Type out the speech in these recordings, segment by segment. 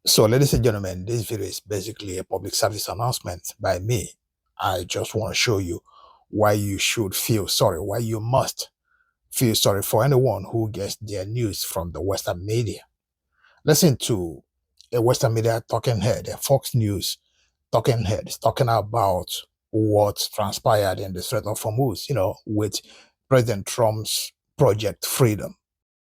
So, ladies and gentlemen, this video is basically a public service announcement by me. I just want to show you why you should feel sorry, why you must feel sorry for anyone who gets their news from the Western media. Listen to a Western media talking head, a Fox News talking head, talking about what transpired in the Strait of Hormuz, with President Trump's Project Freedom.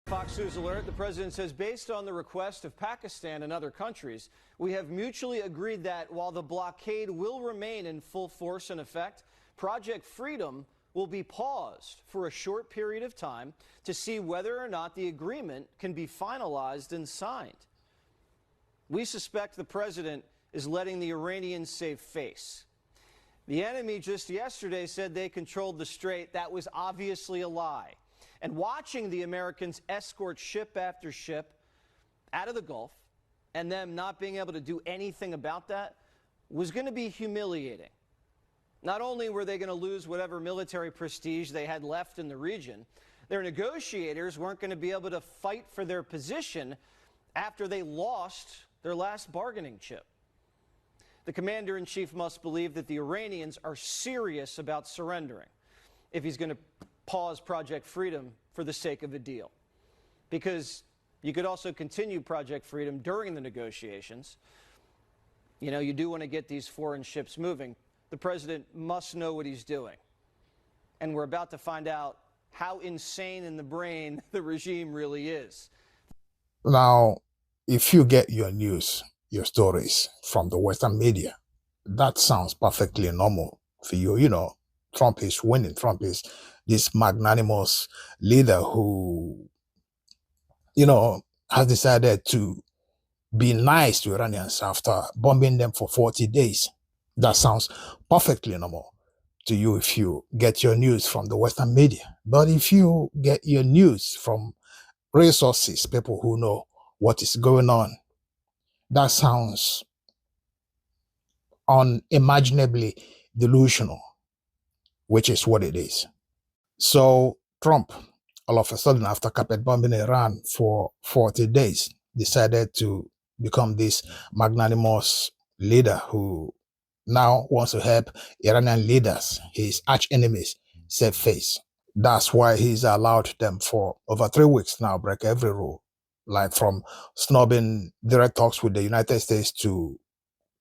Fox News alert. The president says, based on the request of Pakistan and other countries, we have mutually agreed that while the blockade will remain in full force and effect, Project Freedom will be paused for a short period of time to see whether or not the agreement can be finalized and signed. We suspect the president is letting the Iranians save face. The enemy just yesterday said they controlled the strait. That was obviously a lie. And watching the Americans escort ship after ship out of the Gulf and them not being able to do anything about that was going to be humiliating. Not only were they going to lose whatever military prestige they had left in the region, their negotiators weren't going to be able to fight for their position after they lost their last bargaining chip. The commander-in-chief must believe that the Iranians are serious about surrendering if he's going to pause Project Freedom for the sake of a deal. Because you could also continue Project Freedom during the negotiations. You do want to get these foreign ships moving. The president must know what he's doing. And we're about to find out how insane in the brain the regime really is. Now, if you get your news, your stories from the Western media, that sounds perfectly normal for you. Trump is winning. Trump is this magnanimous leader who, has decided to be nice to Iranians after bombing them for 40 days. That sounds perfectly normal to you if you get your news from the Western media. But if you get your news from resources, people who know what is going on, that sounds unimaginably delusional, which is what it is. So Trump, all of a sudden, after carpet bombing Iran for 40 days, decided to become this magnanimous leader who now wants to help Iranian leaders, his arch enemies, save face. That's why he's allowed them for over 3 weeks now break every rule, like from snubbing direct talks with the United States to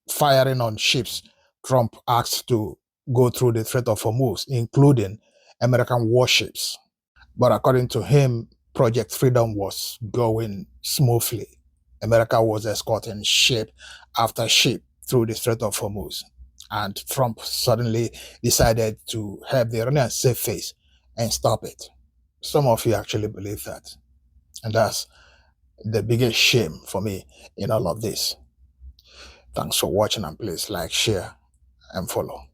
firing on ships Trump asked to go through the Strait of Hormuz, including American warships. But according to him, Project Freedom was going smoothly. America was escorting ship after ship through the Strait of Hormuz. And Trump suddenly decided to help the Iranians save face and stop it. Some of you actually believe that. And that's the biggest shame for me in all of this. Thanks for watching, and please like, share, and follow.